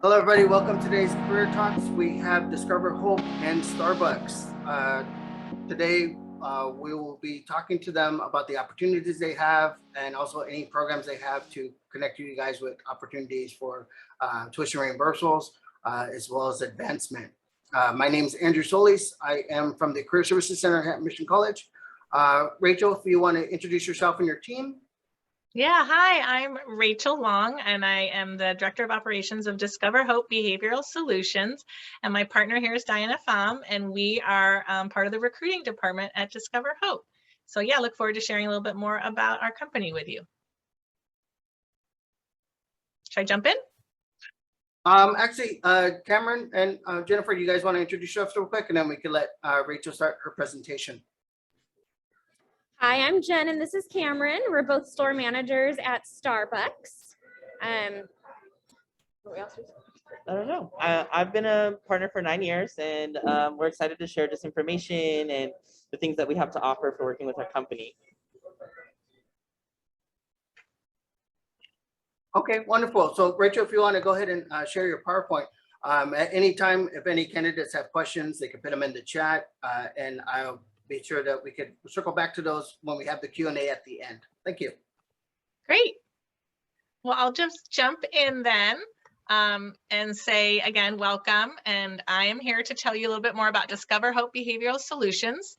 Hello, everybody. Welcome to today's Career Talks. We have Discover Hope and Starbucks. Today, we will be talking to them about the opportunities they have and also any programs they have to connect you guys with opportunities for tuition reimbursables as well as advancement. My name is Andrew Soliz. I am from the Career Services Center at Mission College. Rachel, if you want to introduce yourself and your team. Yeah, hi, I'm Rachel Long, and I am the Director of Operations of Discover Hope Behavioral Solutions. And my partner here is Diana Pham, and we are part of the recruiting department at Discover Hope. So yeah, look forward to sharing a little bit more about our company with you. Should I jump in? Actually, Cameron and Jennifer, you guys want to introduce yourself real quick, and then we can let Rachel start her presentation. Hi, I'm Jen, and this is Cameron. We're both store managers at Starbucks. I don't know. I've been a partner for 9 years, and we're excited to share this information and the things that we have to offer for working with our company. Okay, wonderful. So Rachel, if you want to go ahead and share your PowerPoint. At any time, if any candidates have questions, they can put them in the chat, and I'll be sure that we could circle back to those when we have the Q&A at the end. Thank you. Great. Well, I'll just jump in then and say again, welcome. And I am here to tell you a little bit more about Discover Hope Behavioral Solutions.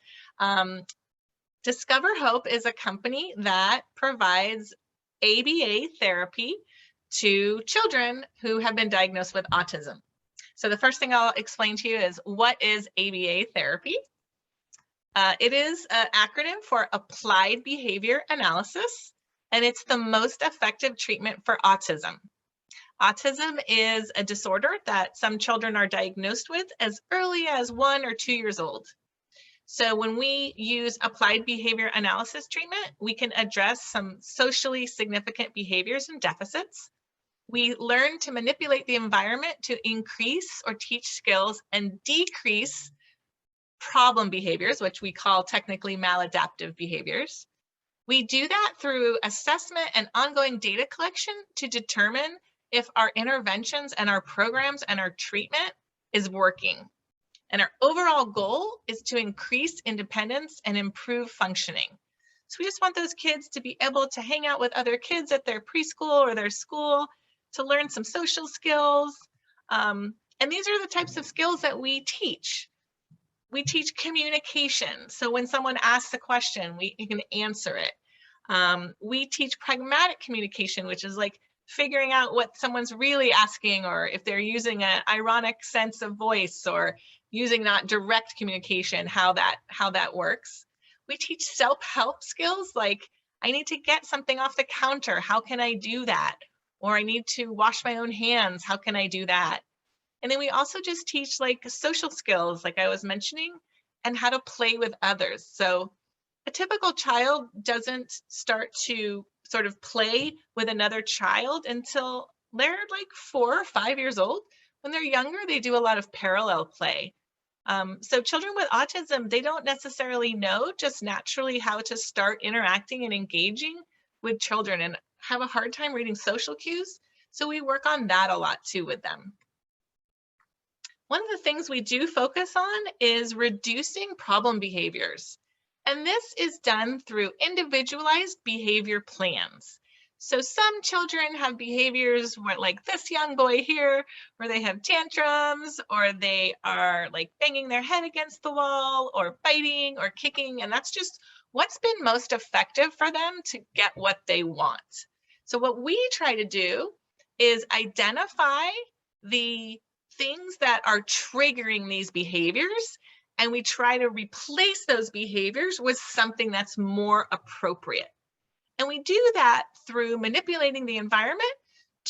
Discover Hope is a company that provides ABA therapy to children who have been diagnosed with autism. So the first thing I'll explain to you is, what is ABA therapy? It is an acronym for Applied Behavior Analysis, and it's the most effective treatment for autism. Autism is a disorder that some children are diagnosed with as early as 1 or 2 years old. So when we use applied behavior analysis treatment, we can address some socially significant behaviors and deficits. We learn to manipulate the environment to increase or teach skills and decrease problem behaviors, which we call technically maladaptive behaviors. We do that through assessment and ongoing data collection to determine if our interventions and our programs and our treatment is working. And our overall goal is to increase independence and improve functioning. So we just want those kids to be able to hang out with other kids at their preschool or their school, to learn some social skills. And these are the types of skills that we teach. We teach communication. So when someone asks a question, we can answer it. We teach pragmatic communication, which is like figuring out what someone's really asking, or if they're using an ironic sense of voice, or using not direct communication, how that works. We teach self-help skills, like I need to get something off the counter. How can I do that? Or I need to wash my own hands. How can I do that? And then we also just teach like social skills, like I was mentioning, and how to play with others. So a typical child doesn't start to sort of play with another child until they're like 4 or 5 years old. When they're younger, they do a lot of parallel play. So children with autism, they don't necessarily know just naturally how to start interacting and engaging with children, and have a hard time reading social cues. So we work on that a lot too with them. One of the things we do focus on is reducing problem behaviors. And this is done through individualized behavior plans. So some children have behaviors where, like this young boy here, where they have tantrums, or they are like banging their head against the wall, or biting or kicking. And that's just what's been most effective for them to get what they want. So what we try to do is identify the things that are triggering these behaviors, and we try to replace those behaviors with something that's more appropriate. And we do that through manipulating the environment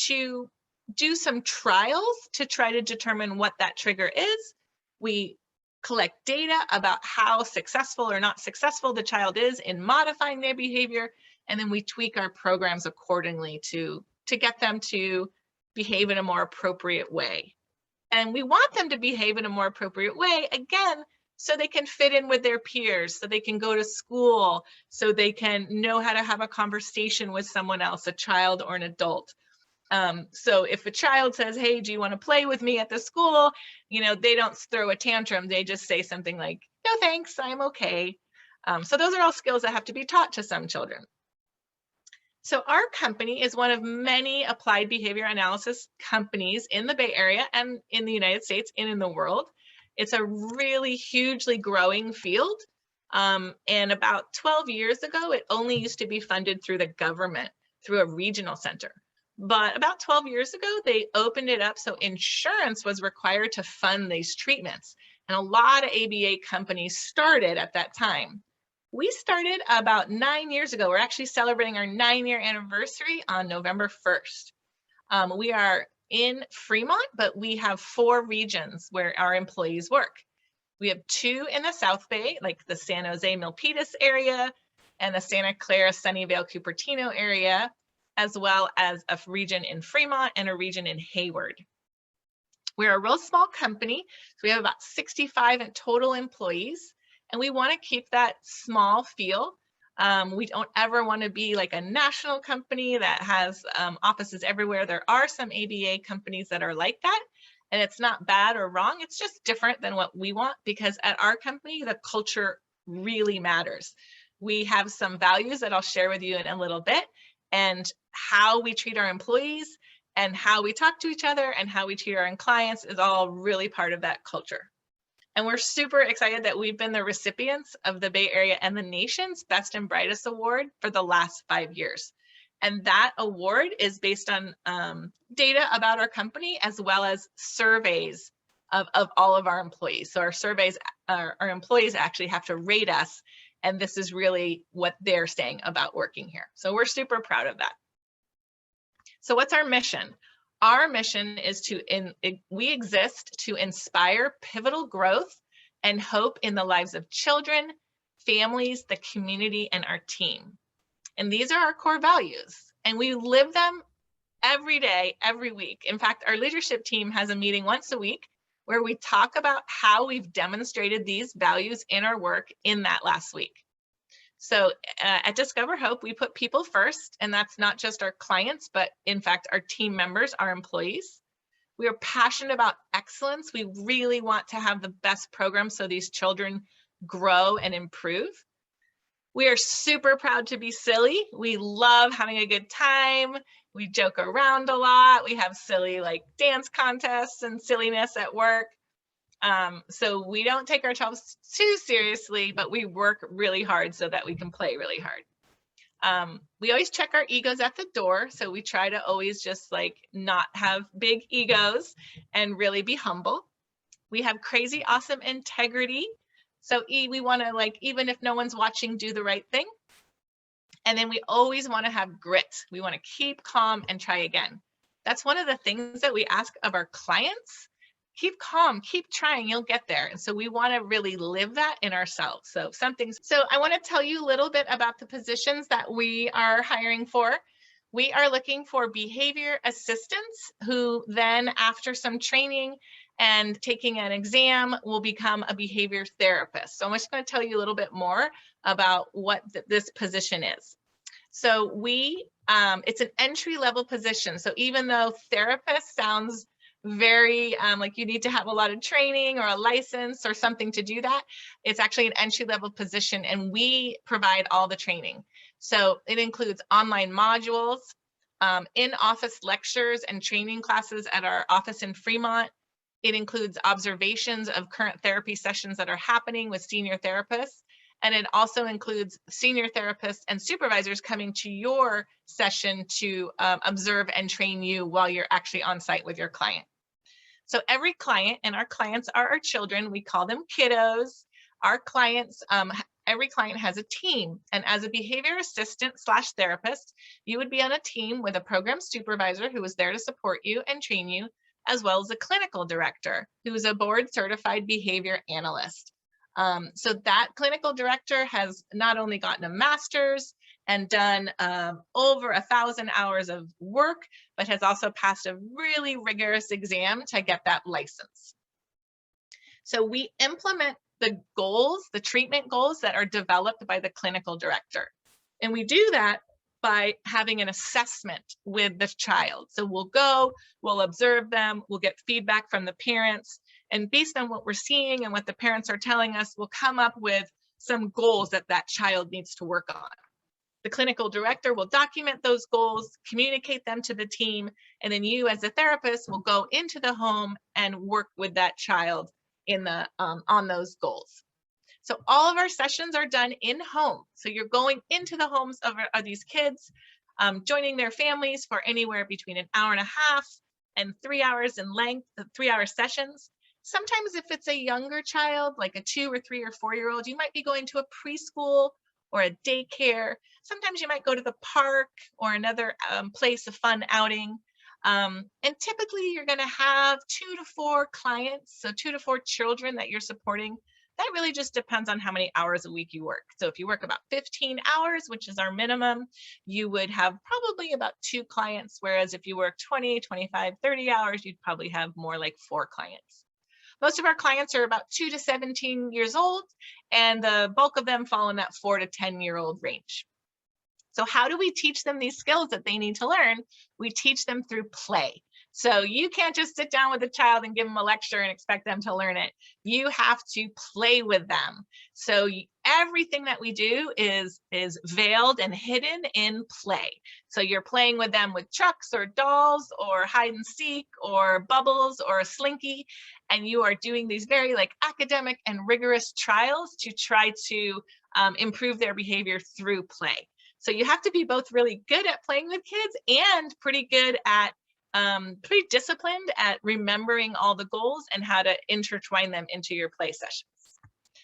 to do some trials to try to determine what that trigger is. We collect data about how successful or not successful the child is in modifying their behavior, and then we tweak our programs accordingly to get them to behave in a more appropriate way. And we want them to behave in a more appropriate way, again, so they can fit in with their peers, so they can go to school, so they can know how to have a conversation with someone else, a child or an adult. So if a child says, hey, do you want to play with me at the school? You know, they don't throw a tantrum. They just say something like, no, thanks, I'm okay. So those are all skills that have to be taught to some children. So our company is one of many applied behavior analysis companies in the Bay Area and in the United States and in the world. It's a really hugely growing field. And about 12 years ago, it only used to be funded through the government, through a regional center. But about 12 years ago, they opened it up so insurance was required to fund these treatments. And a lot of ABA companies started at that time. We started about 9 years ago. We're actually celebrating our 9-year anniversary on November 1st. We are in Fremont, but we have 4 regions where our employees work. We have 2 in the South Bay, like the San Jose Milpitas area and the Santa Clara Sunnyvale Cupertino area, as well as a region in Fremont and a region in Hayward. We're a real small company, so we have about 65 in total employees, and we want to keep that small feel. We don't ever want to be like a national company that has offices everywhere. There are some ABA companies that are like that, and it's not bad or wrong. It's just different than what we want, because at our company, the culture really matters. We have some values that I'll share with you in a little bit, and how we treat our employees and how we talk to each other and how we treat our clients is all really part of that culture. And we're super excited that we've been the recipients of the Bay Area and the nation's Best and Brightest Award for the last 5 years. And that award is based on data about our company, as well as surveys of all of our employees. So our surveys, our employees actually have to rate us, and this is really what they're saying about working here. So we're super proud of that. So what's our mission? Our mission is we exist to inspire pivotal growth and hope in the lives of children, families, the community, and our team. And these are our core values, and we live them every day, every week. In fact, our leadership team has a meeting once a week where we talk about how we've demonstrated these values in our work in that last week. So at Discover Hope, we put people first, and that's not just our clients, but in fact, our team members, our employees. We are passionate about excellence. We really want to have the best program so these children grow and improve. We are super proud to be silly. We love having a good time. We joke around a lot. We have silly like dance contests and silliness at work. So we don't take ourselves too seriously, but we work really hard so that we can play really hard. We always check our egos at the door. So we try to always just like not have big egos and really be humble. We have crazy awesome integrity. So we want to, like, even if no one's watching, do the right thing. And then we always want to have grit. We want to keep calm and try again. That's one of the things that we ask of our clients. Keep calm, keep trying, you'll get there. And so we want to really live that in ourselves. So I want to tell you a little bit about the positions that we are hiring for. We are looking for behavior assistants who then, after some training and taking an exam, will become a behavior therapist. So I'm just going to tell you a little bit more about what this position is. So it's an entry-level position. So even though therapist sounds very like you need to have a lot of training or a license or something to do that, it's actually an entry-level position, and we provide all the training. So it includes online modules, in-office lectures and training classes at our office in Fremont. It includes observations of current therapy sessions that are happening with senior therapists. And it also includes senior therapists and supervisors coming to your session to observe and train you while you're actually on site with your client. So every client, and our clients are our children, we call them kiddos. Our clients, every client has a team. And as a behavior assistant / therapist, you would be on a team with a program supervisor who is there to support you and train you, as well as a clinical director who is a board certified behavior analyst. So that clinical director has not only gotten a master's and done over 1,000 hours of work, but has also passed a really rigorous exam to get that license. So we implement the goals, the treatment goals that are developed by the clinical director. And we do that by having an assessment with the child. So we'll go, we'll observe them, we'll get feedback from the parents, and based on what we're seeing and what the parents are telling us, we'll come up with some goals that that child needs to work on. The clinical director will document those goals, communicate them to the team, and then you as a therapist will go into the home and work with that child in the on those goals. So all of our sessions are done in home. So you're going into the homes of these kids, joining their families for anywhere between an hour and a half and 3 hours in length, 3-hour sessions. Sometimes if it's a younger child, like a 2 or 3 or 4-year-old, you might be going to a preschool or a daycare. Sometimes you might go to the park or another place of fun outing. And typically you're going to have 2 to 4 clients, so 2 to 4 children that you're supporting. That really just depends on how many hours a week you work. So if you work about 15 hours, which is our minimum, you would have probably about 2 clients. Whereas if you work 20, 25, 30 hours, you'd probably have more like 4 clients. Most of our clients are about 2 to 17 years old, and the bulk of them fall in that 4 to 10-year-old range. So how do we teach them these skills that they need to learn? We teach them through play. So you can't just sit down with a child and give them a lecture and expect them to learn it. You have to play with them. So everything that we do is veiled and hidden in play. So you're playing with them with trucks or dolls or hide and seek or bubbles or a slinky. And you are doing these very like academic and rigorous trials to try to improve their behavior through play. So you have to be both really good at playing with kids and pretty good at pretty disciplined at remembering all the goals and how to intertwine them into your play sessions.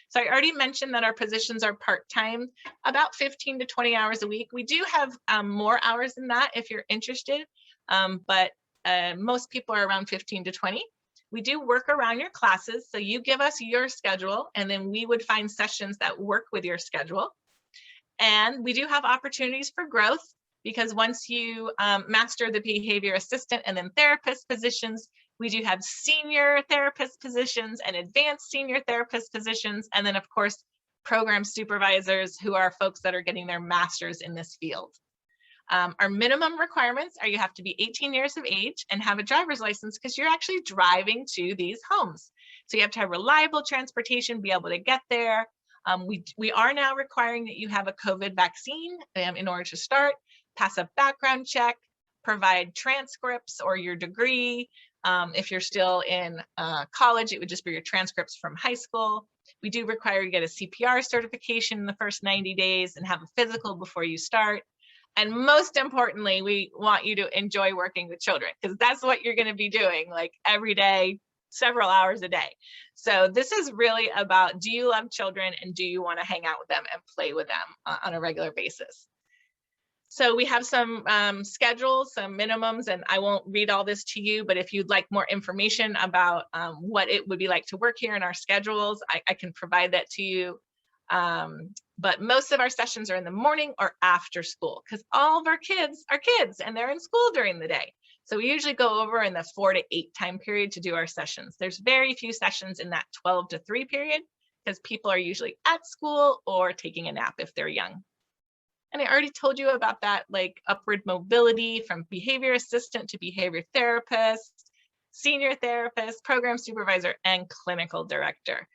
So I already mentioned that our positions are part-time, about 15 to 20 hours a week. We do have more hours than that if you're interested, but most people are around 15 to 20. We do work around your classes. So you give us your schedule and then we would find sessions that work with your schedule. And we do have opportunities for growth, because once you master the behavior assistant and then therapist positions, we do have senior therapist positions and advanced senior therapist positions. And then of course, program supervisors who are folks that are getting their masters in this field. Our minimum requirements are you have to be 18 years of age and have a driver's license because you're actually driving to these homes. So you have to have reliable transportation, be able to get there. We are now requiring that you have a COVID vaccine in order to start, pass a background check, provide transcripts or your degree. If you're still in college, it would just be your transcripts from high school. We do require you get a CPR certification in the first 90 days and have a physical before you start. And most importantly, we want you to enjoy working with children because that's what you're going to be doing like every day, several hours a day. So this is really about, do you love children and do you want to hang out with them and play with them on a regular basis? So we have some schedules, some minimums, and I won't read all this to you, but if you'd like more information about what it would be like to work here in our schedules, I can provide that to you. But most of our sessions are in the morning or after school because all of our kids are kids and they're in school during the day. So we usually go over in the 4 to 8 time period to do our sessions. There's very few sessions in that 12 to 3 period because people are usually at school or taking a nap if they're young. And I already told you about that, like upward mobility from behavior assistant to behavior therapist, senior therapist, program supervisor, and clinical director.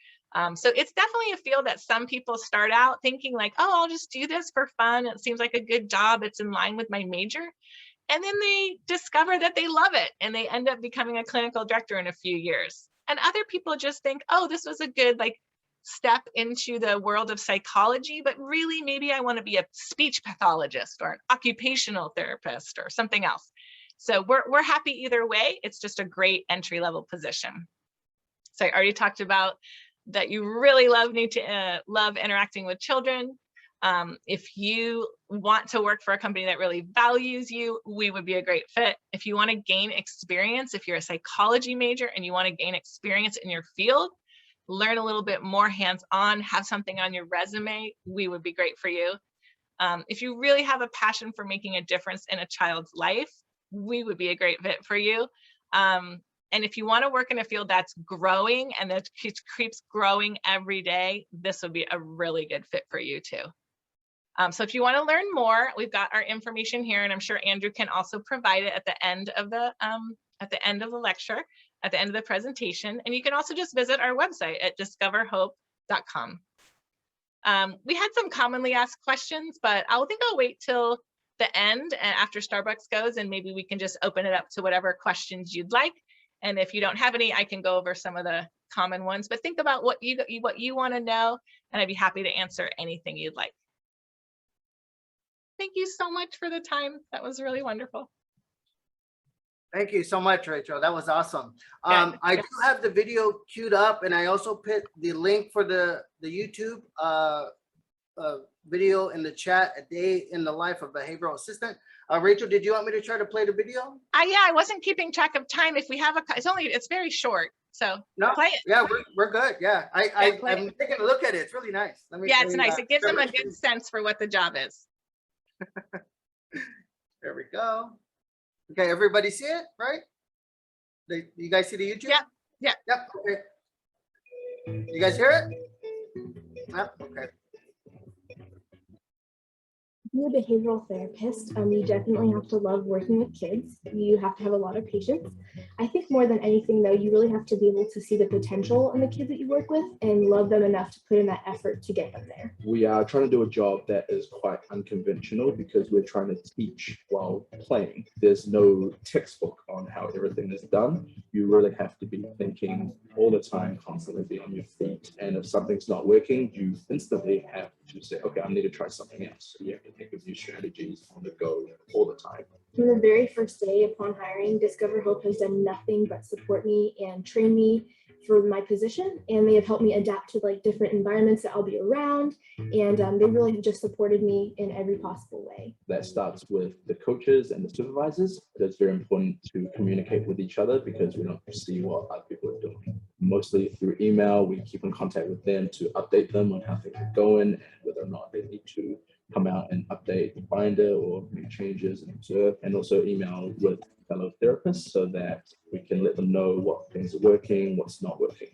So it's definitely a field that some people start out thinking like, oh, I'll just do this for fun. It seems like a good job. It's in line with my major. And then they discover that they love it and they end up becoming a clinical director in a few years. And other people just think, oh, this was a good like step into the world of psychology, but really maybe I want to be a speech pathologist or an occupational therapist or something else. So we're happy either way. It's just a great entry-level position. So I already talked about that you really need to love interacting with children. If you want to work for a company that really values you, we would be a great fit. If you want to gain experience, if you're a psychology major and you want to gain experience in your field, learn a little bit more hands-on, have something on your resume, we would be great for you. If you really have a passion for making a difference in a child's life, we would be a great fit for you. And if you want to work in a field that's growing and that keeps growing every day, this would be a really good fit for you too. So if you want to learn more, we've got our information here, and I'm sure Andrew can also provide it at the end of the lecture, at the end of the presentation. And you can also just visit our website at discoverhope.com. We had some commonly asked questions, but I think I'll wait till the end and after Starbucks goes, and maybe we can just open it up to whatever questions you'd like. And if you don't have any, I can go over some of the common ones, but think about what you want to know, and I'd be happy to answer anything you'd like. Thank you so much for the time. That was really wonderful. Thank you so much, Rachel. That was awesome. Yeah. I do have the video queued up, and I also put the link for the YouTube video in the chat, A Day in the Life of Behavioral Assistant. Rachel, did you want me to try to play the video? Yeah, I wasn't keeping track of time. If we have it's very short. So No, play it. yeah, we're good. Yeah, I'm it. taking a look at it. It's really nice. Yeah, it's nice. It gives them a good sense for what the job is. There we go. Okay, everybody see it, right? You guys see the YouTube? Yeah. Yeah. Yep. Okay. You guys hear it? Yep. Okay. Being a behavioral therapist, you definitely have to love working with kids. You have to have a lot of patience. I think more than anything, though, you really have to be able to see the potential in the kids that you work with and love them enough to put in that effort to get them there. We are trying to do a job that is quite unconventional because we're trying to teach while playing. There's no textbook on how everything is done. You really have to be thinking all the time, constantly be on your feet. And if something's not working, you instantly have to say, okay, I need to try something else. So you have to think of new strategies on the go all the time. From the very first day upon hiring, Discover Hope has done nothing but support me and train me for my position. And they have helped me adapt to like different environments that I'll be around. And they really have just supported me in every possible way. That starts with the coaches and the supervisors. It's very important to communicate with each other because we don't see what other people are doing. Mostly through email, we keep in contact with them to update them on how things are going and whether or not they need to come out and update the binder or make changes and observe, and also email with fellow therapists so that we can let them know what things are working, what's not working.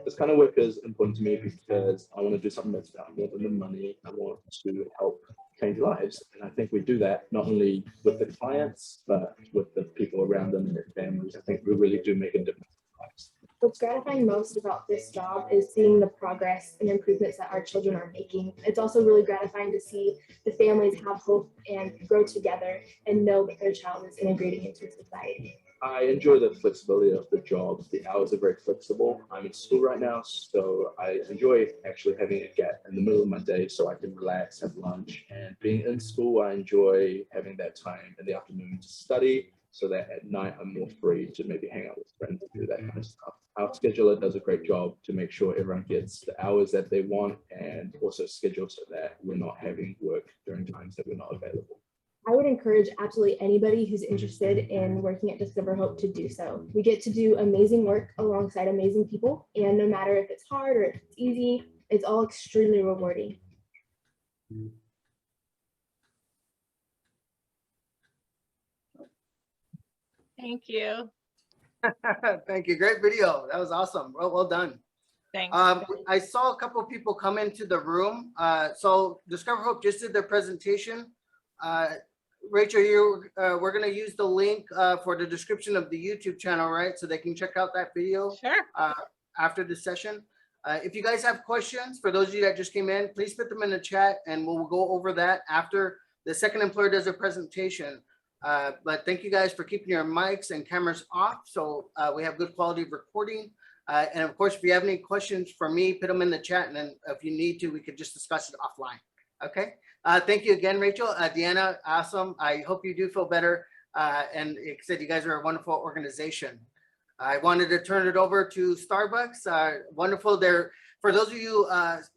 This kind of work is important to me because I want to do something that's about more than the money. I want to help change lives. And I think we do that not only with the clients, but with the people around them and their families. I think we really do make a difference in lives. What's gratifying most about this job is seeing the progress and improvements that our children are making. It's also really gratifying to see the families have hope and grow together and know that their child is integrating into society. I enjoy the flexibility of the job. The hours are very flexible. I'm in school right now, so I enjoy actually having a gap in the middle of my day so I can relax, have lunch. And being in school, I enjoy having that time in the afternoon to study so that at night I'm more free to maybe hang out with friends and do that kind of stuff. Our scheduler does a great job to make sure everyone gets the hours that they want and also schedule so that we're not having work during times that we're not available. I would encourage absolutely anybody who's interested in working at Discover Hope to do so. We get to do amazing work alongside amazing people, and no matter if it's hard or if it's easy, it's all extremely rewarding. Thank you. Thank you. Great video. That was awesome. Well done. Thanks. I saw a couple of people come into the room. So Discover Hope just did their presentation. Rachel, we're going to use the link for the description of the YouTube channel, right? So they can check out that video after the session. If you guys have questions, for those of you that just came in, please put them in the chat and we'll go over that after the second employer does their presentation. But thank you guys for keeping your mics and cameras off so we have good quality of recording. And of course, if you have any questions for me, put them in the chat. And then if you need to, we could just discuss it offline. Okay. Thank you again, Rachel. Deanna, awesome. I hope you do feel better. And like I said, you guys are a wonderful organization. I wanted to turn it over to Starbucks. Wonderful. For those of you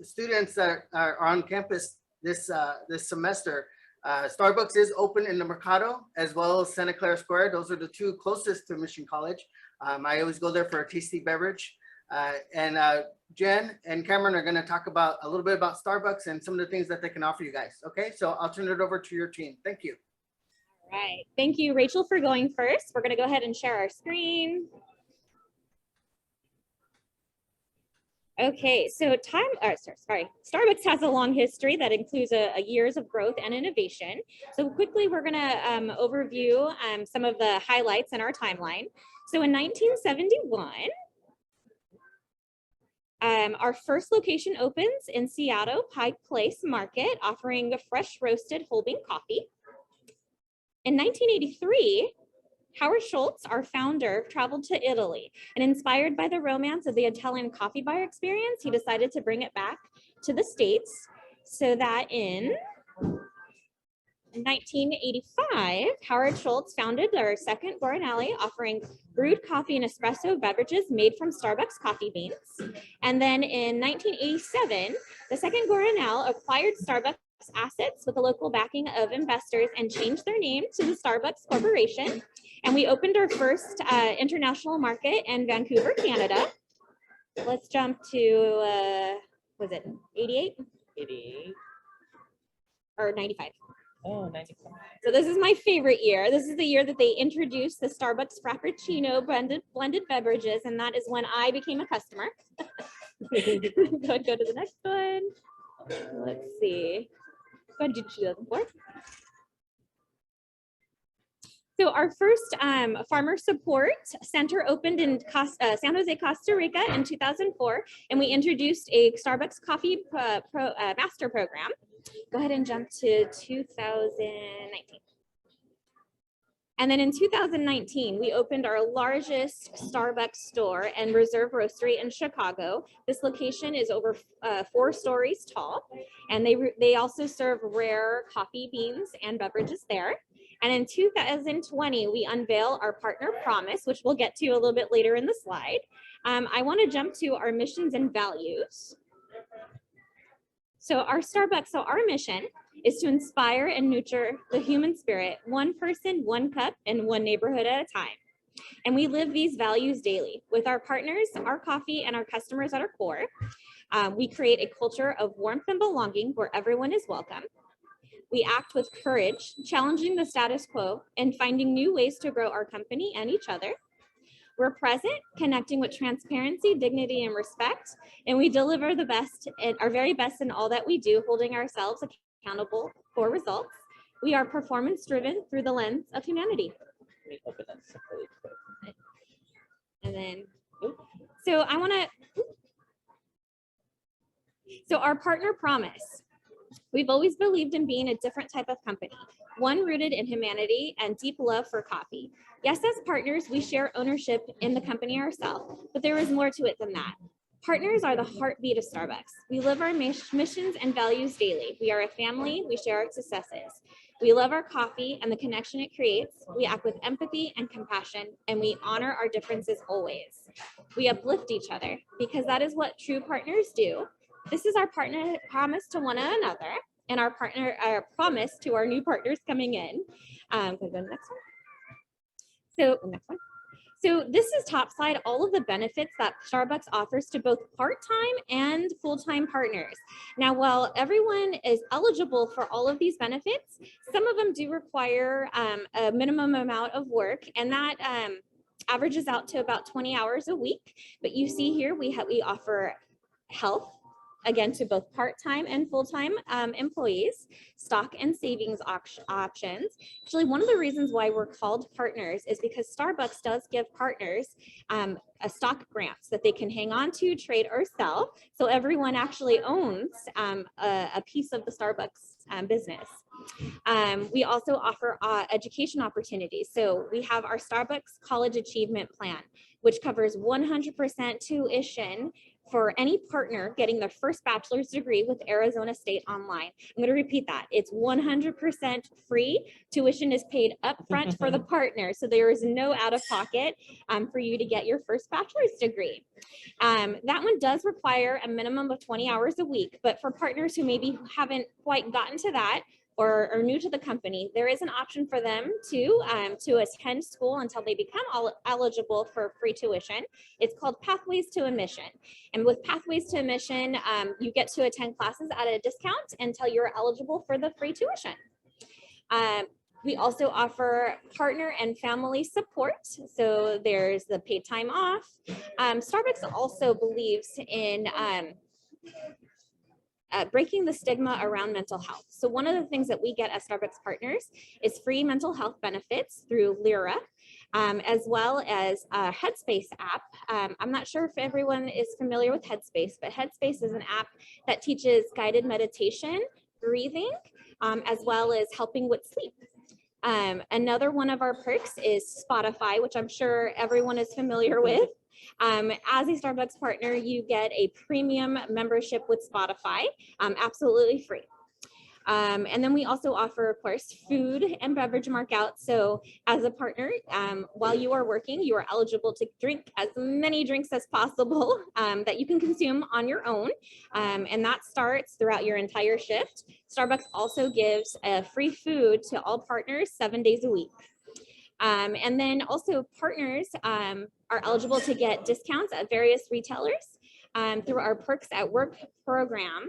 students that are on campus this semester, Starbucks is open in the Mercado as well as Santa Clara Square. Those are the two closest to Mission College. I always go there for a tasty beverage. Jen and Cameron are going to talk about a little bit about Starbucks and some of the things that they can offer you guys. Okay, so I'll turn it over to your team. Thank you. All right. Thank you, Rachel, for going first. We're going to go ahead and share our screen. Okay, so Starbucks has a long history that includes a years of growth and innovation. So quickly, we're gonna overview some of the highlights in our timeline. So in 1971, our first location opens in Seattle Pike Place Market, offering a fresh roasted whole bean coffee. In 1983, Howard Schultz, our founder, traveled to Italy, and inspired by the romance of the Italian coffee bar experience, he decided to bring it back to the States, so that in 1985, Howard Schultz founded our second Guaranelli, offering brewed coffee and espresso beverages made from Starbucks coffee beans. And then in 1987, the second Guaranel acquired Starbucks assets with the local backing of investors and changed their name to the Starbucks Corporation. And we opened our first international market in Vancouver, Canada. Let's jump to, was it 88? 88. Or 95. Oh, 95. So this is my favorite year. This is the year that they introduced the Starbucks Frappuccino blended beverages, and that is when I became a customer. Go to the next one. Let's see. Go ahead and do 2004. So our first farmer support center opened in San Jose, Costa Rica in 2004, and we introduced a Starbucks coffee master program. Go ahead and jump to 2019. And then in 2019, we opened our largest Starbucks store and Reserve Roastery in Chicago. This location is over 4 stories tall, and they also serve rare coffee beans and beverages there. And in 2020, we unveil our partner promise, which we'll get to a little bit later in the slide. I want to jump to our missions and values. So our mission is to inspire and nurture the human spirit, one person, one cup, and one neighborhood at a time. And we live these values daily with our partners, our coffee, and our customers at our core. We create a culture of warmth and belonging where everyone is welcome. We act with courage, challenging the status quo and finding new ways to grow our company and each other. We're present, connecting with transparency, dignity, and respect, and we deliver the best, our very best in all that we do, holding ourselves accountable for results. We are performance-driven through the lens of humanity. Let me open that separately. And then, so our partner promise. We've always believed in being a different type of company, one rooted in humanity and deep love for coffee. Yes, as partners, we share ownership in the company ourselves, but there is more to it than that. Partners are the heartbeat of Starbucks. We live our missions and values daily. We are a family, we share our successes. We love our coffee and the connection it creates. We act with empathy and compassion, and we honor our differences always. We uplift each other because that is what true partners do. This is our partner promise to one another and our promise to our new partners coming in. Go to the next one. So this is top slide, all of the benefits that Starbucks offers to both part-time and full-time partners. Now, while everyone is eligible for all of these benefits, some of them do require a minimum amount of work, and that averages out to about 20 hours a week. But you see here, we offer health, again, to both part-time and full-time employees, stock and savings options. Actually, one of the reasons why we're called partners is because Starbucks does give partners a stock grants that they can hang on to, trade, or sell. So everyone actually owns a piece of the Starbucks business. We also offer education opportunities. So we have our Starbucks College Achievement Plan, which covers 100% tuition for any partner getting their first bachelor's degree with Arizona State Online. I'm going to repeat that. It's 100% free. Tuition is paid upfront for the partner, so there is no out of pocket for you to get your first bachelor's degree. That one does require a minimum of 20 hours a week, but for partners who maybe haven't quite gotten to that, or are new to the company, there is an option for them to attend school until they become eligible for free tuition. It's called Pathways to Admission. And with Pathways to Admission, you get to attend classes at a discount until you're eligible for the free tuition. We also offer partner and family support. So there's the paid time off. Starbucks also believes in breaking the stigma around mental health. So one of the things that we get as Starbucks partners is free mental health benefits through Lyra, as well as a Headspace app. I'm not sure if everyone is familiar with Headspace, but Headspace is an app that teaches guided meditation, breathing, as well as helping with sleep. Another one of our perks is Spotify, which I'm sure everyone is familiar with. As a Starbucks partner, you get a premium membership with Spotify, absolutely free. And then we also offer, of course, food and beverage markouts. So as a partner, while you are working, you are eligible to drink as many drinks as possible that you can consume on your own. And that starts throughout your entire shift. Starbucks also gives free food to all partners 7 days a week. And then also partners are eligible to get discounts at various retailers through our Perks at Work program.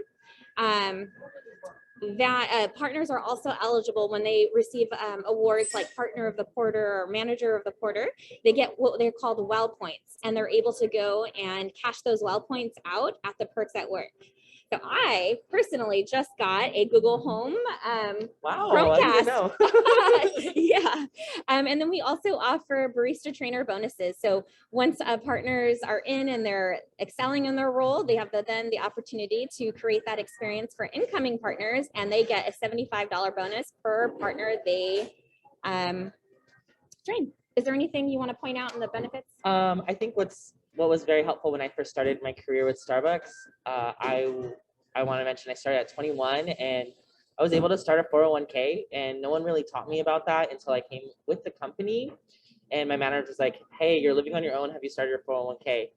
Partners are also eligible when they receive awards like Partner of the Quarter or Manager of the Quarter. They get what they're called WELL points, and they're able to go and cash those WELL points out at the Perks at Work. So I personally just got a Google Home Wow, Chromecast. I didn't know. Yeah. And then we also offer barista trainer bonuses. So once partners are in and they're excelling in their role, they have then the opportunity to create that experience for incoming partners, and they get a $75 bonus per partner they train. Is there anything you want to point out in the benefits? I think what was very helpful when I first started my career with Starbucks, I want to mention I started at 21 and I was able to start a 401k, and no one really taught me about that until I came with the company. And my manager was like, "Hey, you're living on your own. Have you started your 401k?"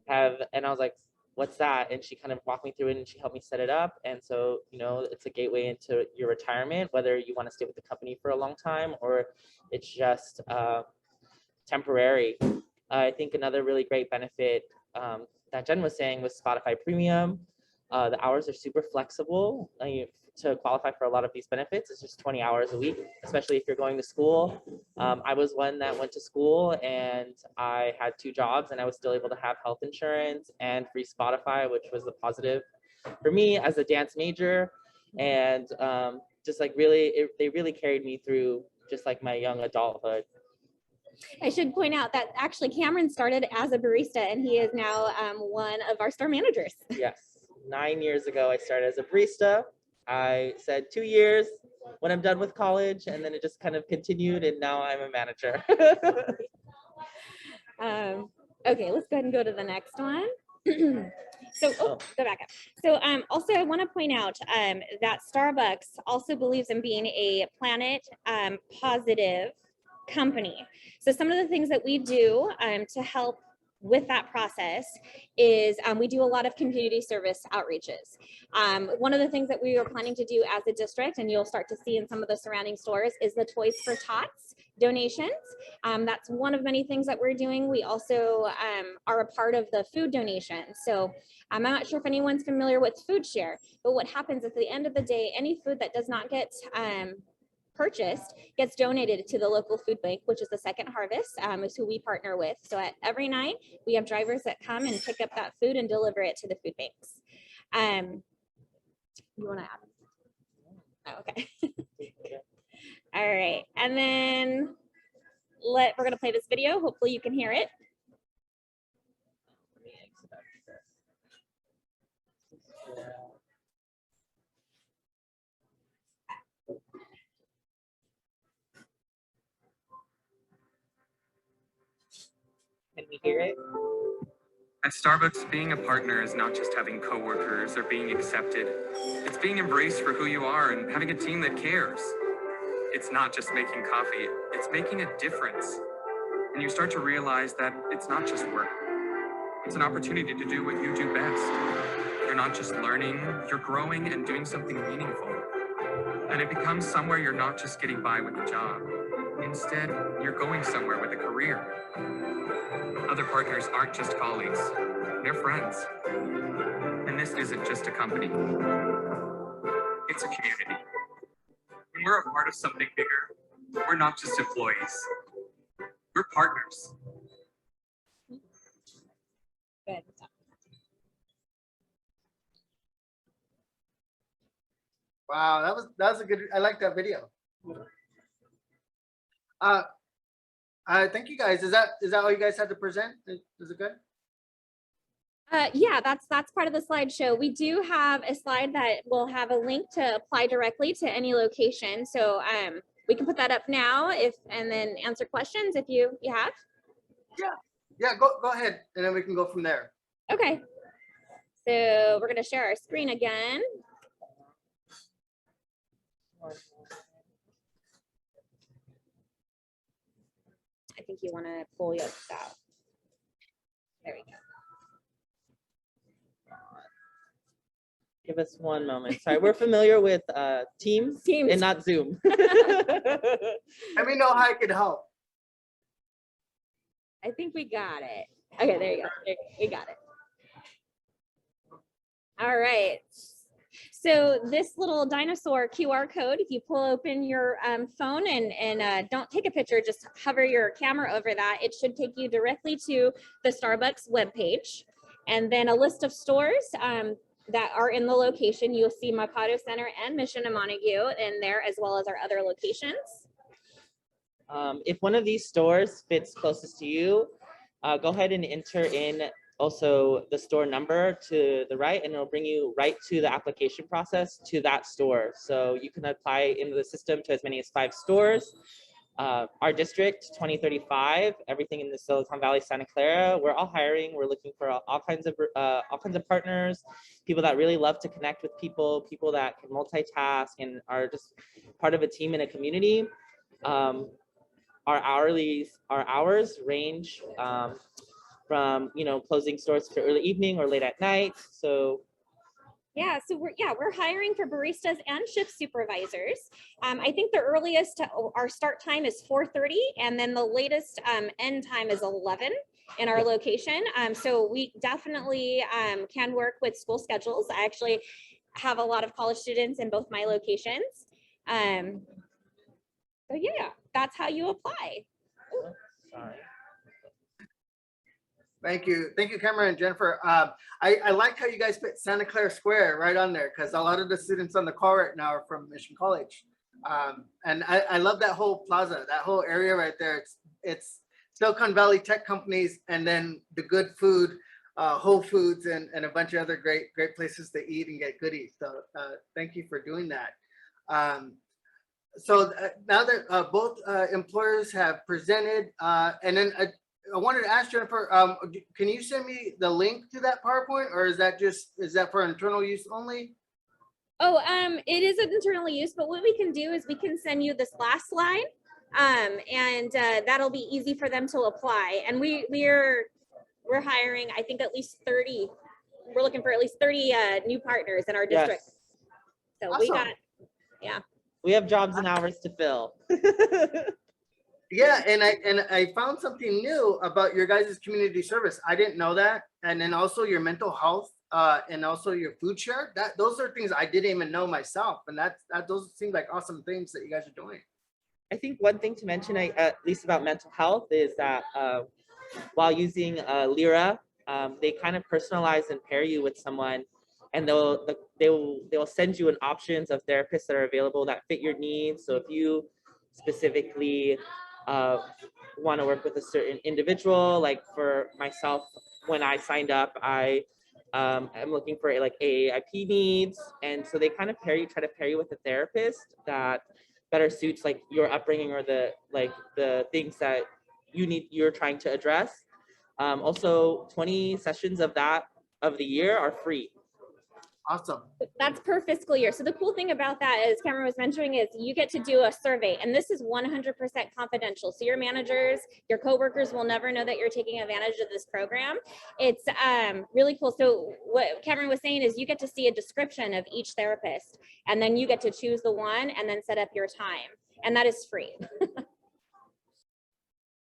And I was like, "What's that?" And she kind of walked me through it and she helped me set it up. And so, you know, it's a gateway into your retirement, whether you want to stay with the company for a long time or it's just temporary. I think another really great benefit that Jen was saying was Spotify Premium. The hours are super flexible. To qualify for a lot of these benefits, it's just 20 hours a week, especially if you're going to school. I was one that went to school and I had 2 jobs and I was still able to have health insurance and free Spotify, which was a positive for me as a dance major. And just like they really carried me through just like my young adulthood. I should point out that actually Cameron started as a barista and he is now one of our store managers. Yes, 9 years ago, I started as a barista. I said 2 years when I'm done with college, and then it just kind of continued, and now I'm a manager. Okay, let's go ahead and go to the next one. Go back up. So also I want to point out that Starbucks also believes in being a planet positive company. So some of the things that we do to help with that process is we do a lot of community service outreaches. One of the things that we are planning to do as a district, and you'll start to see in some of the surrounding stores, is the Toys for Tots donations. That's one of many things that we're doing. We also are a part of the food donation. So I'm not sure if anyone's familiar with Food Share, but what happens at the end of the day, any food that does not get purchased gets donated to the local food bank, which is the Second Harvest, is who we partner with. So every night we have drivers that come and pick up that food and deliver it to the food banks. You want to add? Oh, okay. All right, and then we're going to play this video. Hopefully you can hear it. Can we hear it? At Starbucks, being a partner is not just having coworkers or being accepted. It's being embraced for who you are and having a team that cares. It's not just making coffee, it's making a difference. And you start to realize that it's not just work. It's an opportunity to do what you do best. You're not just learning, you're growing and doing something meaningful. And it becomes somewhere you're not just getting by with a job. Instead, you're going somewhere with a career. Other partners aren't just colleagues, they're friends. And this isn't just a company, it's a community. When we're a part of something bigger, we're not just employees. We're partners. Good. Wow, that was a good. I like that video. Thank you guys. Is that all you guys had to present? Is it good? Yeah, that's part of the slideshow. We do have a slide that will have a link to apply directly to any location. So we can put that up now and then answer questions if you have. Yeah, go ahead, and then we can go from there. Okay. So we're going to share our screen again. I think you want to pull yours out. There we go. Give us one moment. Sorry, we're familiar with Teams and not Zoom. Let me know how I can help. I think we got it. Okay, there you go. We got it. All right. So this little dinosaur QR code, if you pull open your phone and don't take a picture, just hover your camera over that, it should take you directly to the Starbucks webpage. And then a list of stores that are in the location. You'll see Mapato Center and Mission and Montague in there, as well as our other locations. If one of these stores fits closest to you, go ahead and enter in also the store number to the right, and it'll bring you right to the application process to that store. So you can apply into the system to as many as 5 stores. Our district 2035, everything in the Silicon Valley, Santa Clara, we're all hiring. We're looking for all kinds of partners, people that really love to connect with people that can multitask and are just part of a team in a community. Our hours range from closing stores to early evening or late at night. So yeah, so we're hiring for baristas and shift supervisors. I think the earliest our start time is 4:30, and then the latest end time is 11 in our location. So we definitely can work with school schedules. I actually have a lot of college students in both my locations. So yeah, that's how you apply. Ooh. sorry. Thank you, Cameron and Jennifer. I like how you guys put Santa Clara Square right on there, because a lot of the students on the call right now are from Mission College, and I love that whole plaza, that whole area right there. It's Silicon Valley tech companies, and then the good food, Whole Foods, and a bunch of other great places to eat and get goodies. So thank you for doing that. So now that both employers have presented, and then I wanted to ask Jennifer, can you send me the link to that PowerPoint, or is that for internal use only? Oh, it is an internal use, but what we can do is we can send you this last slide, and that'll be easy for them to apply. And we're hiring, I think, at least 30. We're looking for at least 30 new partners in our district. Yes. So Awesome. We have jobs and hours to fill. Yeah, and I found something new about your guys' community service. I didn't know that. And then also your mental health, and also your food share. Those are things I didn't even know myself. And those seem like awesome things that you guys are doing. I think one thing to mention, at least about mental health, is that while using Lyra, they kind of personalize and pair you with someone, and they will send you an options of therapists that are available that fit your needs. So if you specifically want to work with a certain individual, like for myself, when I signed up, I am looking for like AAIP needs, and so they kind of try to pair you with a therapist that better suits like your upbringing or the things that you're trying to address. Also, 20 sessions of the year are free. Awesome. That's per fiscal year. So the cool thing about that, as Cameron was mentioning, is you get to do a survey, and this is 100% confidential. So your managers, your coworkers will never know that you're taking advantage of this program. It's really cool. So what Cameron was saying is you get to see a description of each therapist, and then you get to choose the one and then set up your time, and that is free.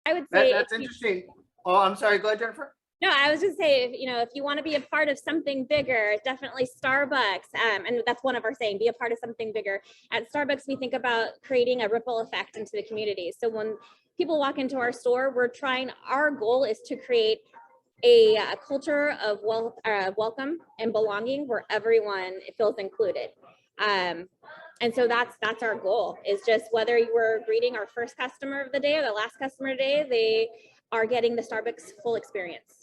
I would say That's interesting. Oh, I'm sorry. Go ahead, Jennifer. No, I was just saying, if you want to be a part of something bigger, definitely Starbucks. And that's one of our saying, be a part of something bigger. At Starbucks, we think about creating a ripple effect into the community. So when people walk into our store, our goal is to create a culture of welcome and belonging where everyone feels included. And so that's our goal, is just whether you were greeting our first customer of the day or the last customer of the day, they are getting the Starbucks full experience.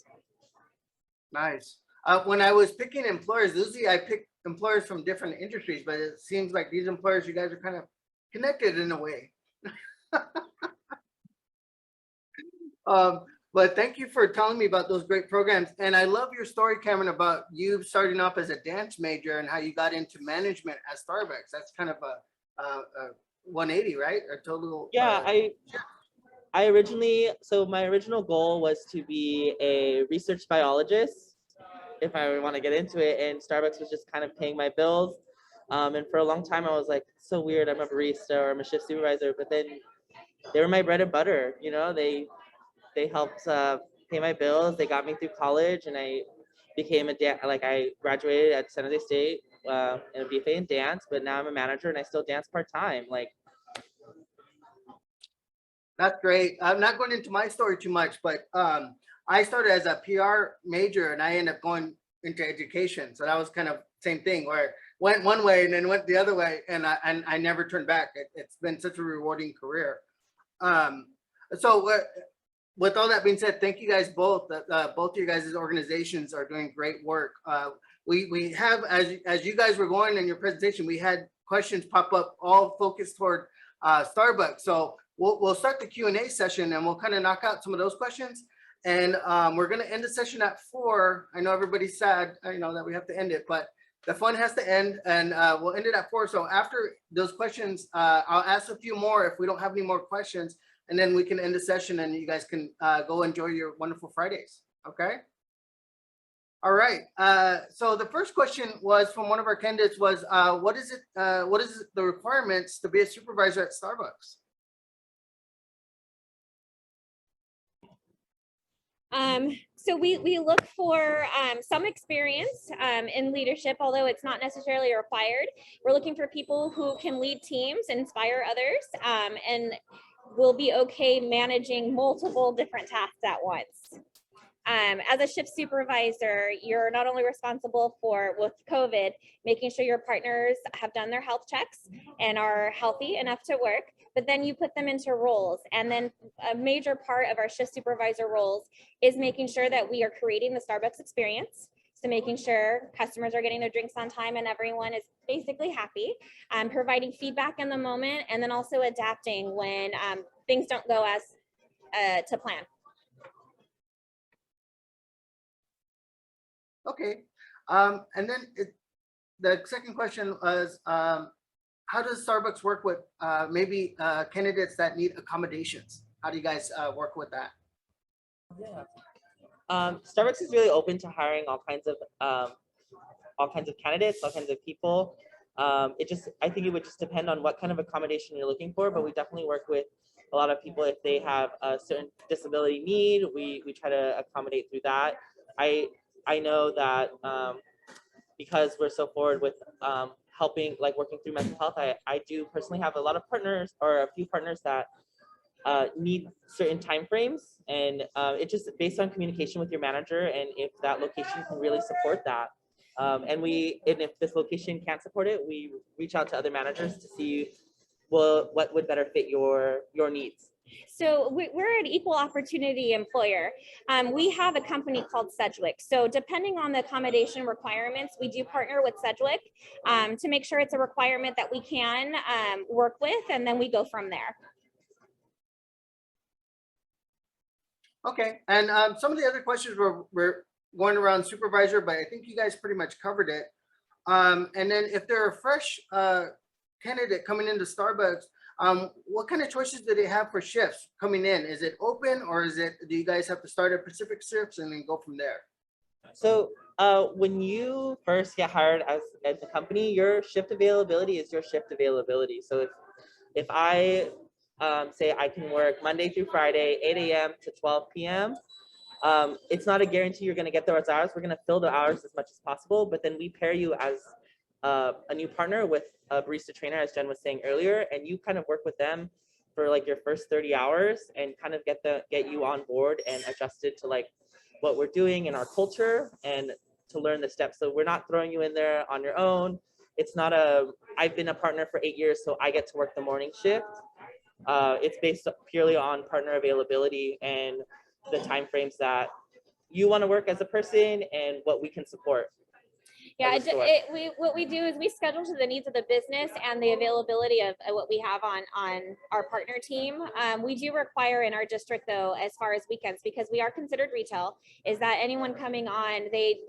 Nice. When I was picking employers, usually I pick employers from different industries, but it seems like these employers, you guys are kind of connected in a way. But thank you for telling me about those great programs. And I love your story, Cameron, about you starting off as a dance major and how you got into management at Starbucks. That's kind of a 180, right? A total. Yeah, I originally, so my original goal was to be a research biologist, if I want to get into it, and Starbucks was just kind of paying my bills. And for a long time, I was like, so weird, I'm a barista or I'm a shift supervisor, but then they were my bread and butter, they helped pay my bills, they got me through college, and I became I graduated at San Jose State in a BFA in dance, but now I'm a manager and I still dance part-time. That's great. I'm not going into my story too much, but I started as a PR major and I ended up going into education. So that was kind of same thing, where it went one way and then went the other way, and I never turned back. It's been such a rewarding career. So with all that being said, thank you guys both. Both of you guys' organizations are doing great work. We have, as you guys were going in your presentation, we had questions pop up all focused toward Starbucks. So we'll start the Q&A session and we'll kind of knock out some of those questions. And we're going to end the session at 4. I know everybody's sad, that we have to end it, but the fun has to end, and we'll end it at 4. So after those questions, I'll ask a few more if we don't have any more questions, and then we can end the session and you guys can go enjoy your wonderful Fridays. Okay. All right. So the first question was from one of our candidates was, what is the requirements to be a supervisor at Starbucks? So we look for some experience in leadership, although it's not necessarily required. We're looking for people who can lead teams, inspire others, and will be okay managing multiple different tasks at once. As a shift supervisor, you're not only responsible for, with COVID, making sure your partners have done their health checks and are healthy enough to work, but then you put them into roles. And then a major part of our shift supervisor roles is making sure that we are creating the Starbucks experience. So making sure customers are getting their drinks on time and everyone is basically happy, providing feedback in the moment, and then also adapting when things don't go as to plan. Okay. And then the second question was, how does Starbucks work with maybe candidates that need accommodations? How do you guys work with that? Yeah. Starbucks is really open to hiring all kinds of candidates, all kinds of people. I think it would just depend on what kind of accommodation you're looking for, but we definitely work with a lot of people if they have a certain disability need. We try to accommodate through that. I know that because we're so forward with helping, like working through mental health, I do personally have a lot of partners, or a few partners that need certain time frames, and it's just based on communication with your manager and if that location can really support that. And if this location can't support it, we reach out to other managers to see what would better fit your needs. So we're an equal opportunity employer. We have a company called Sedgwick. So depending on the accommodation requirements, we do partner with Sedgwick to make sure it's a requirement that we can work with, and then we go from there. Okay, and some of the other questions were going around supervisor, but I think you guys pretty much covered it. And then if they're a fresh candidate coming into Starbucks, what kind of choices do they have for shifts coming in? Is it open, or do you guys have to start at Pacific shifts and then go from there? So when you first get hired as a company, your shift availability is your shift availability. So if I say I can work Monday through Friday, 8 a.m. to 12 p.m., It's not a guarantee you're going to get those hours. We're going to fill the hours as much as possible, but then we pair you as a new partner with a barista trainer, as Jen was saying earlier, and you kind of work with them for like your first 30 hours and kind of get you on board and adjusted to like what we're doing in our culture and to learn the steps. So we're not throwing you in there on your own. It's not I've been a partner for 8 years, so I get to work the morning shift. It's based purely on partner availability and the timeframes that you want to work as a person and what we can support. Yeah, what we do is we schedule to the needs of the business and the availability of what we have on our partner team. We do require in our district, though, as far as weekends, because we are considered retail, is that anyone coming on, they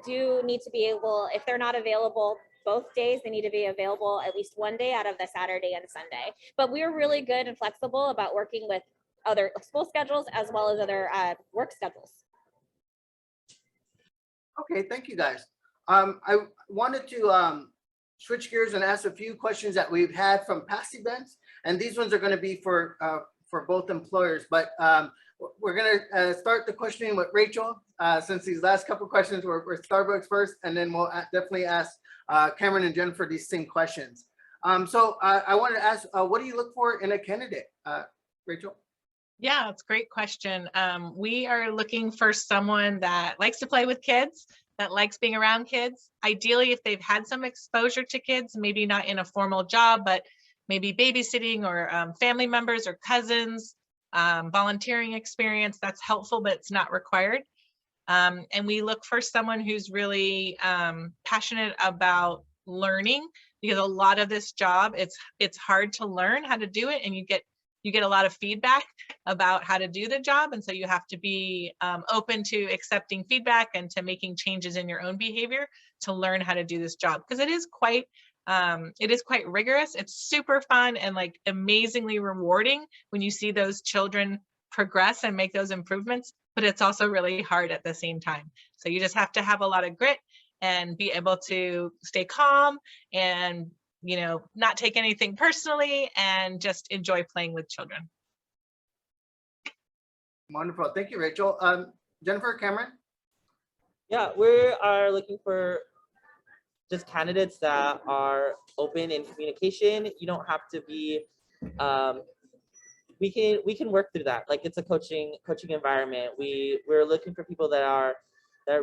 do need to be able, if they're not available both days, they need to be available at least one day out of the Saturday and Sunday. But we're really good and flexible about working with other school schedules as well as other work schedules. Okay, thank you guys. I wanted to switch gears and ask a few questions that we've had from past events, and these ones are going to be for both employers. But we're going to start the questioning with Rachel, since these last couple of questions were Starbucks first, and then we'll definitely ask Cameron and Jennifer these same questions. So I wanted to ask, what do you look for in a candidate, Rachel? Yeah, it's a great question. We are looking for someone that likes to play with kids, that likes being around kids. Ideally, if they've had some exposure to kids, maybe not in a formal job, but maybe babysitting or family members or cousins, volunteering experience, that's helpful, but it's not required. And we look for someone who's really passionate about learning, because a lot of this job, it's hard to learn how to do it, and you get a lot of feedback about how to do the job. And so you have to be open to accepting feedback and to making changes in your own behavior to learn how to do this job. Because it is quite rigorous. It's super fun and like amazingly rewarding when you see those children progress and make those improvements, but it's also really hard at the same time. So you just have to have a lot of grit and be able to stay calm and, you know, not take anything personally and just enjoy playing with children. Wonderful. Thank you, Rachel. Jennifer, Cameron? Yeah, we are looking for just candidates that are open in communication. You don't have to be, we can work through that. Like, it's a coaching environment. We're looking for people that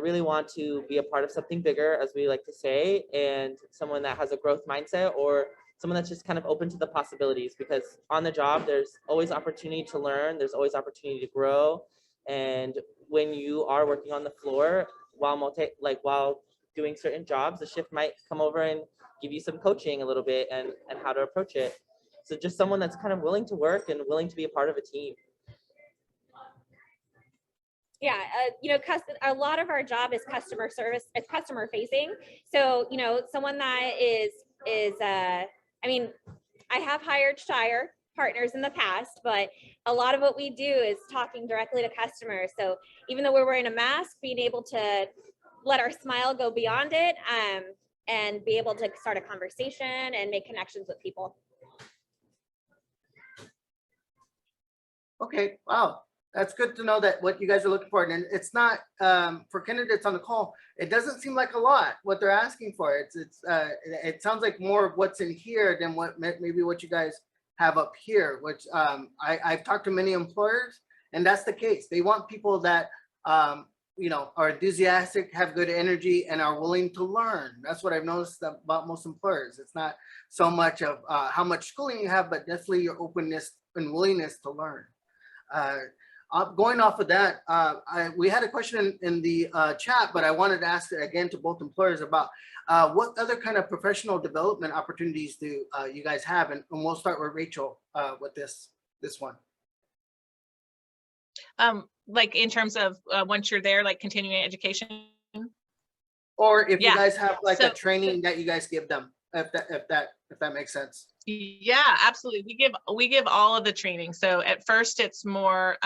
really want to be a part of something bigger, as we like to say, and someone that has a growth mindset, or someone that's just kind of open to the possibilities, because on the job, there's always opportunity to learn. There's always opportunity to grow. And when you are working on the floor while doing certain jobs, the shift might come over and give you some coaching a little bit and how to approach it. So just someone that's kind of willing to work and willing to be a part of a team. Yeah, you know, a lot of our job is customer service. It's customer facing. So, you know, someone that is I mean, I have hired Shire partners in the past, but a lot of what we do is talking directly to customers. So even though we're wearing a mask, being able to let our smile go beyond it, and be able to start a conversation and make connections with people. Okay, wow. That's good to know that what you guys are looking for. And it's not, for candidates on the call, it doesn't seem like a lot what they're asking for. It sounds like more of what's in here than maybe what you guys have up here, which I've talked to many employers, and that's the case. They want people that, you know, are enthusiastic, have good energy, and are willing to learn. That's what I've noticed about most employers. It's not so much of how much schooling you have, but definitely your openness and willingness to learn. Going off of that, we had a question in the chat, but I wanted to ask it again to both employers about what other kind of professional development opportunities do you guys have? And we'll start with Rachel with this one. Like in terms of once you're there, like continuing education? Or if you guys have like So- a training that you guys give them, if that makes sense. Yeah, absolutely. We give all of the training. So at first it's more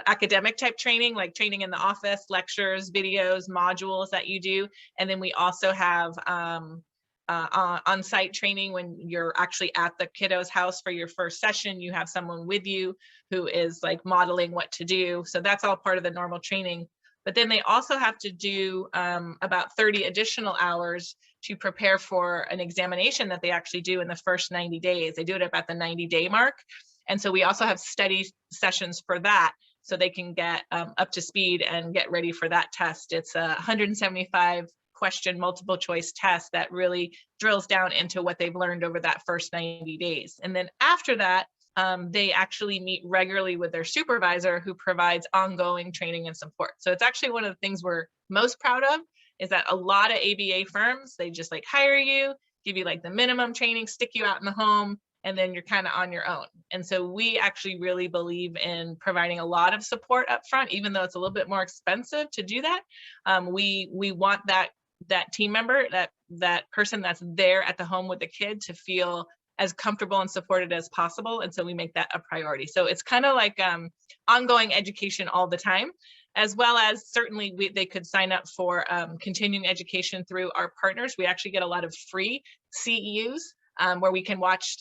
academic type training, like training in the office, lectures, videos, modules that you do. And then we also have on-site training when you're actually at the kiddo's house for your first session. You have someone with you who is like modeling what to do. So that's all part of the normal training. But then they also have to do about 30 additional hours to prepare for an examination that they actually do in the first 90 days. They do it about the 90-day mark. And so we also have study sessions for that, so they can get up to speed and get ready for that test. It's a 175 question multiple choice test that really drills down into what they've learned over that first 90 days. And then after that, they actually meet regularly with their supervisor, who provides ongoing training and support. So it's actually one of the things we're most proud of, is that a lot of ABA firms, they just like hire you, give you like the minimum training, stick you out in the home, and then you're kind of on your own. And so we actually really believe in providing a lot of support up front, even though it's a little bit more expensive to do that. We want that team member, that person that's there at the home with the kid, to feel as comfortable and supported as possible. And so we make that a priority. So it's kind of like ongoing education all the time, as well as certainly they could sign up for continuing education through our partners. We actually get a lot of free CEUs where we can watch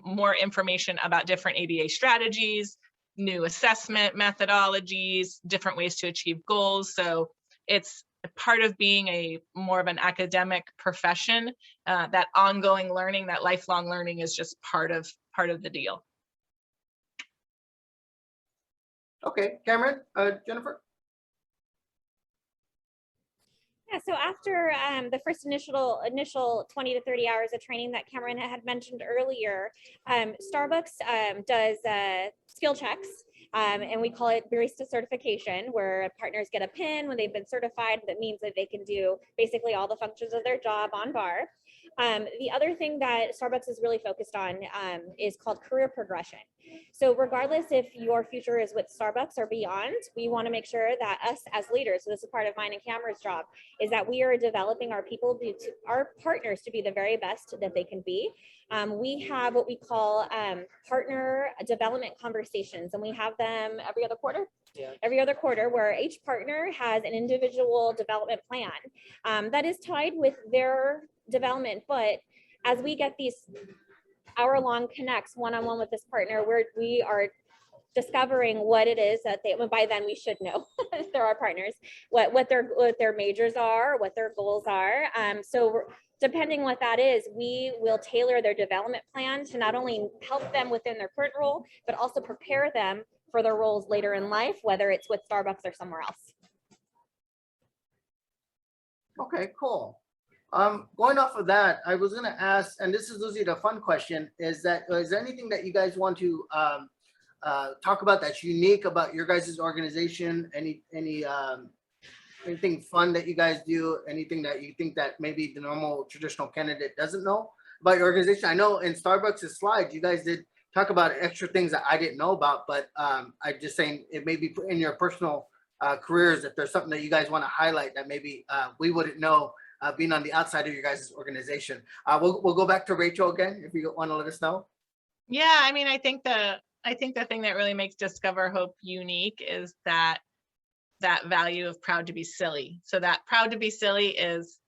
more information about different ABA strategies, new assessment methodologies, different ways to achieve goals. So it's part of being more of an academic profession. That ongoing learning, that lifelong learning, is just part of the deal. Okay, Cameron, Jennifer. Yeah, so after the first initial 20 to 30 hours of training that Cameron had mentioned earlier, Starbucks does skill checks, and we call it barista certification, where partners get a pin when they've been certified. That means that they can do basically all the functions of their job on bar. The other thing that Starbucks is really focused on is called career progression. So regardless if your future is with Starbucks or beyond, we want to make sure that us as leaders, so this is part of mine and Cameron's job, is that we are developing our people, our partners, to be the very best that they can be. We have what we call partner development conversations, and we have them every other quarter. Yeah. Every other quarter, where each partner has an individual development plan that is tied with their development. But as we get these hour-long connects one-on-one with this partner, we are discovering what it is that they, by then we should know if they're our partners, what their majors are, what their goals are. So depending what that is, we will tailor their development plan to not only help them within their current role, but also prepare them for their roles later in life, whether it's with Starbucks or somewhere else. Okay, cool. Going off of that, I was going to ask, and this is usually the fun question, is there anything that you guys want to talk about that's unique about your guys' organization? Anything fun that you guys do? Anything that you think that maybe the normal traditional candidate doesn't know about your organization? I know in Starbucks' slides, you guys did talk about extra things that I didn't know about, but I'm just saying it may be in your personal careers, if there's something that you guys want to highlight that maybe we wouldn't know being on the outside of your guys' organization. We'll go back to Rachel again, if you want to let us know. Yeah, I mean, I think the thing that really makes Discover Hope unique is that value of proud to be silly. So that proud to be silly is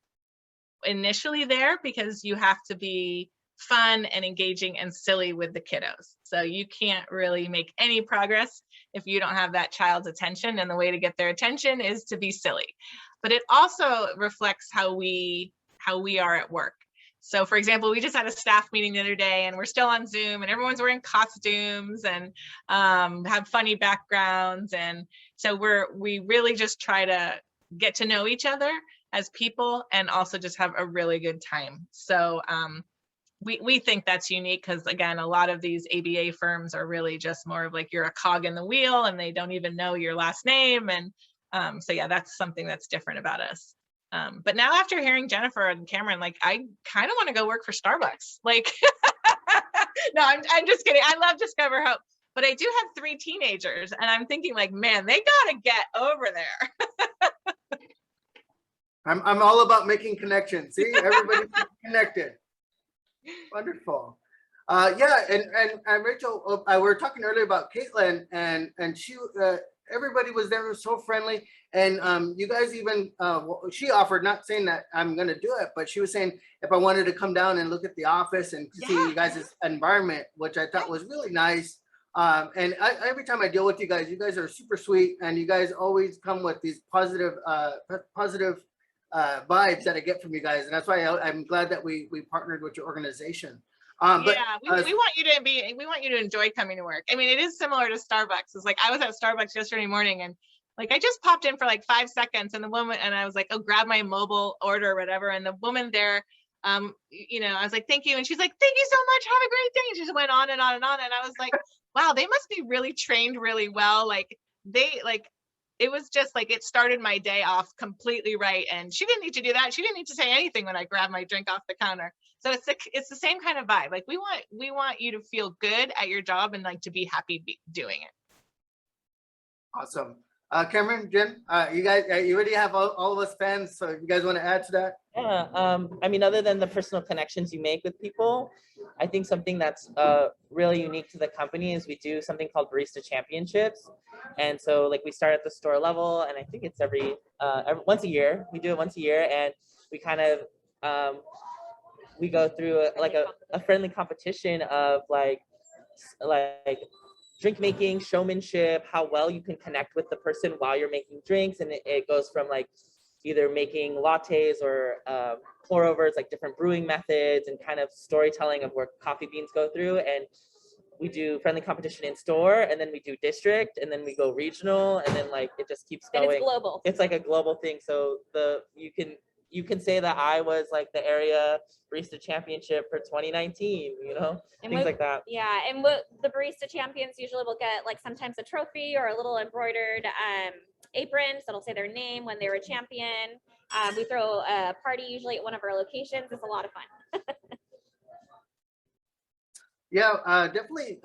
initially there because you have to be fun and engaging and silly with the kiddos. So you can't really make any progress if you don't have that child's attention, and the way to get their attention is to be silly. But it also reflects how we are at work. So for example, we just had a staff meeting the other day, and we're still on Zoom, and everyone's wearing costumes and have funny backgrounds. And so we really just try to get to know each other as people and also just have a really good time. So we think that's unique because, again, a lot of these ABA firms are really just more of like you're a cog in the wheel and they don't even know your last name. And so yeah, that's something that's different about us. But now after hearing Jennifer and Cameron, like I kind of want to go work for Starbucks. Like, no, I'm just kidding. I love Discover Hope, but I do have 3 teenagers, and I'm thinking like, man, they gotta get over there. I'm all about making connections. See, everybody's connected. Wonderful. Yeah, and Rachel, we were talking earlier about Caitlin, and she everybody was there, was so friendly. And you guys even, she offered, not saying that I'm going to do it, but she was saying if I wanted to come down and look at the office and see you guys' environment, which I thought was really nice. Every time I deal with you guys are super sweet, and you guys always come with these positive vibes that I get from you guys. And that's why I'm glad that we partnered with your organization. We want you to enjoy coming to work. I mean, it is similar to Starbucks. It's like I was at Starbucks yesterday morning, and like I just popped in for like 5 seconds, and the woman, and I was like, oh, grab my mobile order or whatever. And the woman there, I was like, thank you. And she's like, thank you so much. Have a great day. And she just went on and on and on. And I was like, wow, they must be really trained really well. It was just like, it started my day off completely right. And she didn't need to do that. She didn't need to say anything when I grabbed my drink off the counter. So it's the same kind of vibe. Like we want you to feel good at your job and like to be happy doing it. Awesome. Cameron, Jen, you guys, you already have all of us fans. So if you guys want to add to that? Yeah, I mean, other than the personal connections you make with people, I think something that's really unique to the company is we do something called Barista Championships. And so like we start at the store level, and I think it's every once a year. We do it once a year, and we kind of we go through a friendly competition of like drink making, showmanship, how well you can connect with the person while you're making drinks. And it goes from like either making lattes or pour overs, like different brewing methods, and kind of storytelling of where coffee beans go through. And we do friendly competition in store, and then we do district, and then we go regional, and then like it just keeps going. And it's global. It's like a global thing. So you can say that I was like the area barista championship for 2019, and things like that. Yeah, and what the barista champions usually will get, like sometimes a trophy or a little embroidered apron, so it'll say their name when they were champion. We throw a party usually at one of our locations. It's a lot of fun. Yeah, definitely.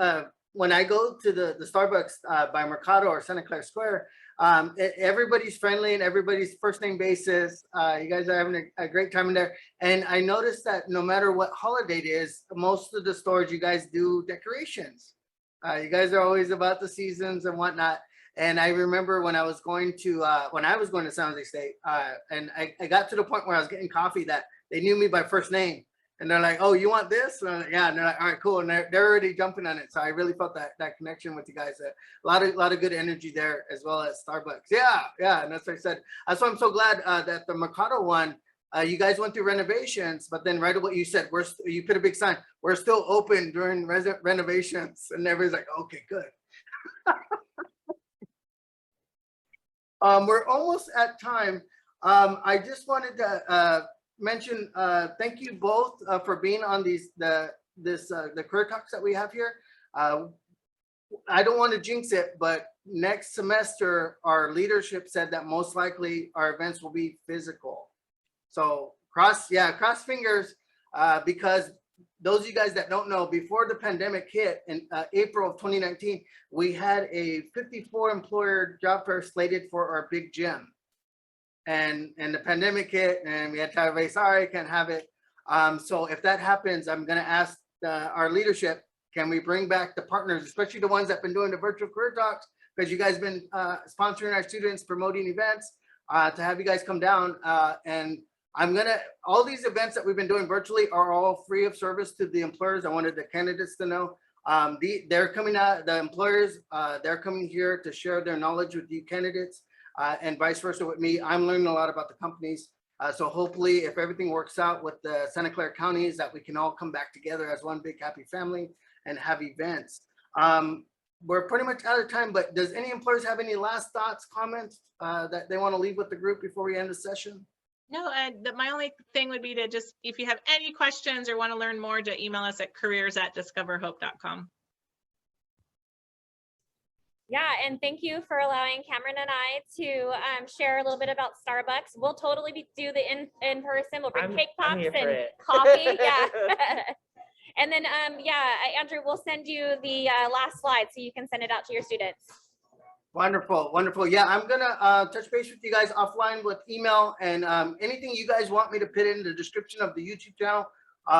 When I go to the Starbucks by Mercado or Santa Clara Square, everybody's friendly and everybody's first name basis. You guys are having a great time in there. And I noticed that no matter what holiday it is, most of the stores, you guys do decorations. You guys are always about the seasons and whatnot. And I remember when I was going to San Jose State, and I got to the point where I was getting coffee that they knew me by first name. And they're like, oh, you want this? Yeah, and they're like, all right, cool. And they're already jumping on it. So I really felt that connection with you guys. A lot of good energy there, as well as Starbucks. Yeah. And that's what I said. That's why I'm so glad that the Mercado one, you guys went through renovations, but then right away you said, you put a big sign, we're still open during renovations. And everybody's like, okay, good. We're almost at time. I just wanted to mention thank you both for being on the career talks that we have here. I don't want to jinx it, but next semester our leadership said that most likely our events will be physical. So cross fingers, because those of you guys that don't know, before the pandemic hit in April of 2019, we had a 54 employer job fair slated for our big gym. And the pandemic hit, and we had to tell everybody, sorry, can't have it. So if that happens, I'm going to ask our leadership, can we bring back the partners, especially the ones that have been doing the virtual career talks, because you guys have been sponsoring our students, promoting events, to have you guys come down. And all these events that we've been doing virtually are all free of service to the employers. I wanted the candidates to know. They're coming out, the employers, they're coming here to share their knowledge with you candidates. And vice versa with me. I'm learning a lot about the companies. So hopefully if everything works out with the Santa Clara counties, that we can all come back together as one big happy family and have events. We're pretty much out of time, but does any employers have any last thoughts, comments that they want to leave with the group before we end the session? No, my only thing would be to just, if you have any questions or want to learn more, to email us at careers@discoverhope.com. Yeah, and thank you for allowing Cameron and I to share a little bit about Starbucks. We'll totally do the in person. We'll bring cake pops and coffee. Yeah. And then, Andrew, we'll send you the last slide so you can send it out to your students. Wonderful. Yeah, I'm gonna touch base with you guys offline with email, and anything you guys want me to put in the description of the YouTube channel,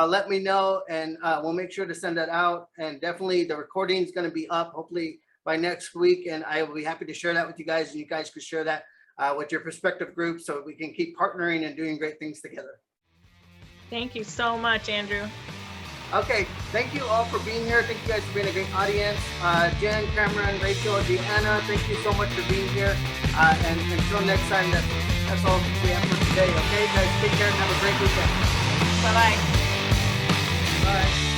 let me know, and we'll make sure to send that out. And definitely the recording is gonna be up hopefully by next week, and I will be happy to share that with you guys, and you guys could share that with your prospective groups so we can keep partnering and doing great things together. Thank you so much, Andrew. Okay, thank you all for being here. Thank you guys for being a great audience. Jen, Cameron, Rachel, Deanna, thank you so much for being here. And until next time, that's all we have for today. Okay, guys, take care and have a great weekend. Bye-bye. Bye.